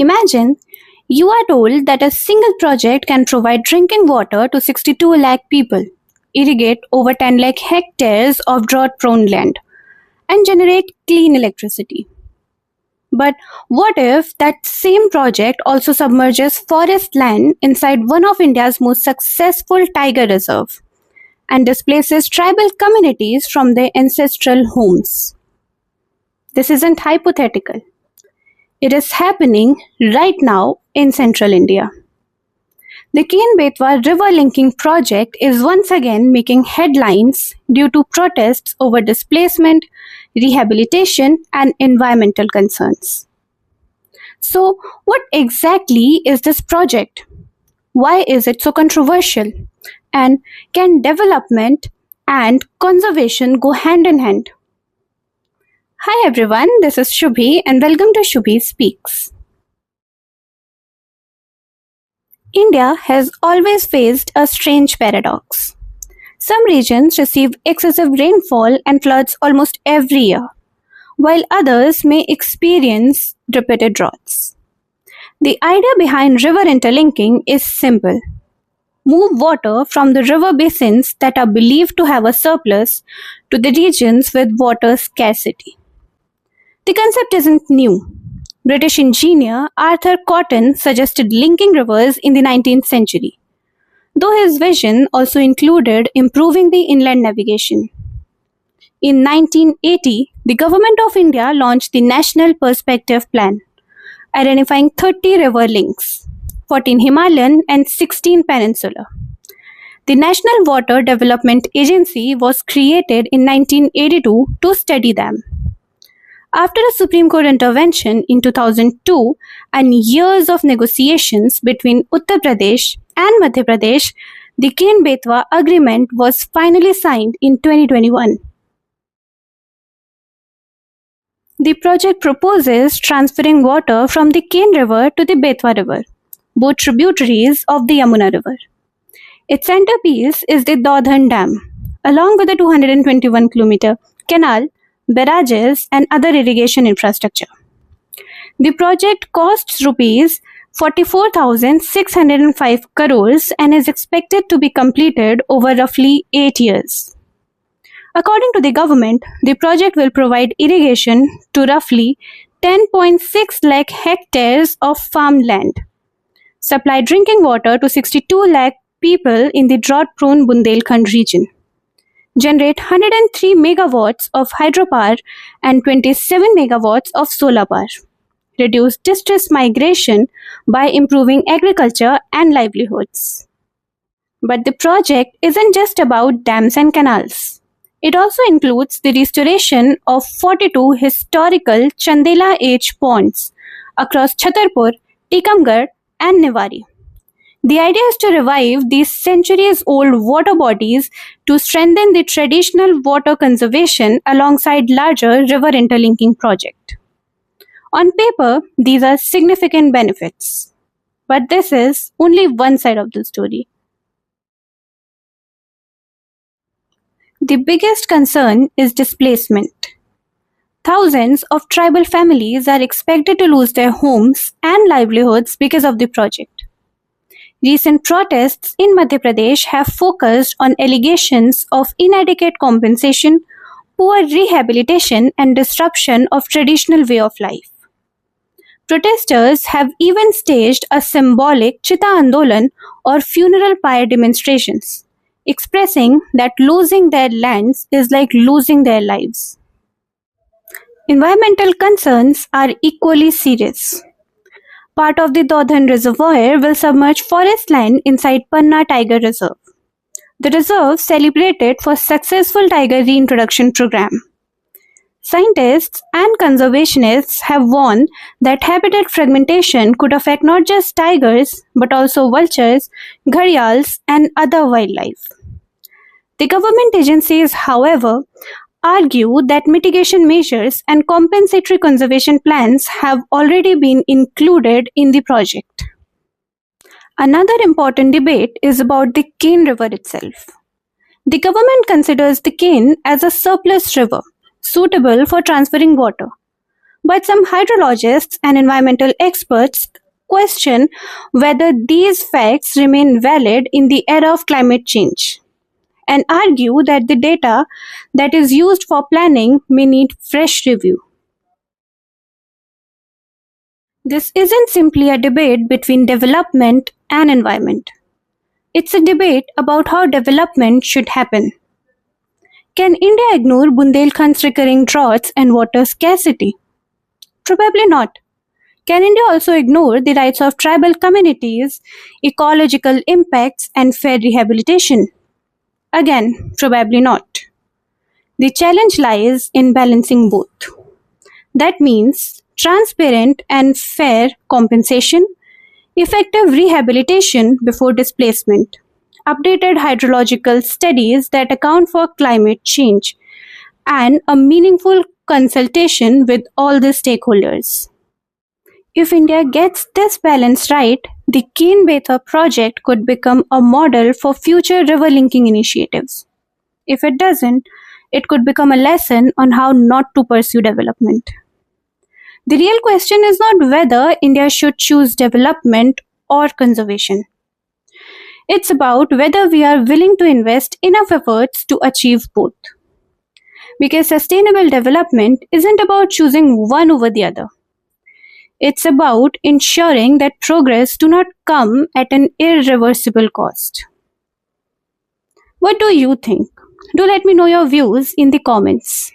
Imagine you are told that a single project can provide drinking water to 62 lakh people, irrigate over 10 lakh hectares of drought prone land, and generate clean electricity. But what if that same project also submerges forest land inside one of India's most successful tiger reserve and displaces tribal communities from their ancestral homes? This isn't hypothetical. It is happening right now in central India. The Ken-Betwa river linking project is once again making headlines due to protests over displacement, rehabilitation, and environmental concerns. So, what exactly is this project? Why is it so controversial? And can development and conservation go hand in hand? Hi everyone, this is Shubhi and welcome to Shubhi Speaks. India has always faced a strange paradox. Some regions receive excessive rainfall and floods almost every year, while others may experience repeated droughts. The idea behind river interlinking is simple. Move water from the river basins that are believed to have a surplus to the regions with water scarcity. The concept isn't new. British engineer Arthur Cotton suggested linking rivers in the 19th century, though his vision also included improving the inland navigation. In 1980, the Government of India launched the National Perspective Plan, identifying 30 river links, 14 Himalayan and 16 peninsular. The National Water Development Agency was created in 1982 to study them. After a Supreme Court intervention in 2002 and years of negotiations between Uttar Pradesh and Madhya Pradesh, the Ken-Betwa Agreement was finally signed in 2021. The project proposes transferring water from the Ken River to the Betwa River, both tributaries of the Yamuna River. Its centerpiece is the Daudhan Dam, along with a 221-kilometer canal, barrages, and other irrigation infrastructure. The project costs rupees 44,605 crores and is expected to be completed over roughly 8 years. According to the government, the project will provide irrigation to roughly 10.6 lakh hectares of farmland, supply drinking water to 62 lakh people in the drought-prone Bundelkhand region, generate 103 megawatts of hydropower and 27 megawatts of solar power, reduce distress migration by improving agriculture and livelihoods. But the project isn't just about dams and canals. It also includes the restoration of 42 historical Chandela age ponds across Chhatarpur, Tikamgarh, and Niwari. The idea is to revive these centuries-old water bodies to strengthen the traditional water conservation alongside larger river interlinking project. On paper, these are significant benefits, but this is only one side of the story. The biggest concern is displacement. Thousands of tribal families are expected to lose their homes and livelihoods because of the project. Recent protests in Madhya Pradesh have focused on allegations of inadequate compensation, poor rehabilitation, and disruption of traditional way of life. Protesters have even staged a symbolic Chita Andolan or funeral pyre demonstrations, expressing that losing their lands is like losing their lives. Environmental concerns are equally serious. Part of the Daudhan Reservoir will submerge forest land inside Panna Tiger Reserve. The reserve celebrated for successful tiger reintroduction program. Scientists and conservationists have warned that habitat fragmentation could affect not just tigers but also vultures, gharials, and other wildlife. The government agencies, however, argue that mitigation measures and compensatory conservation plans have already been included in the project. Another important debate is about the Ken River itself. The government considers the Ken as a surplus river, suitable for transferring water. But some hydrologists and environmental experts question whether these facts remain valid in the era of climate change and argue that the data that is used for planning may need fresh review. This isn't simply a debate between development and environment. It's a debate about how development should happen. Can India ignore Bundelkhand's recurring droughts and water scarcity? Probably not. Can India also ignore the rights of tribal communities, ecological impacts, and fair rehabilitation? Again, probably not. The challenge lies in balancing both. That means transparent and fair compensation, effective rehabilitation before displacement, updated hydrological studies that account for climate change, and a meaningful consultation with all the stakeholders. If India gets this balance right, the Ken-Betwa Project could become a model for future river linking initiatives. If it doesn't, it could become a lesson on how not to pursue development. The real question is not whether India should choose development or conservation. It's about whether we are willing to invest enough efforts to achieve both. Because sustainable development isn't about choosing one over the other. It's about ensuring that progress do not come at an irreversible cost. What do you think? Do let me know your views in the comments.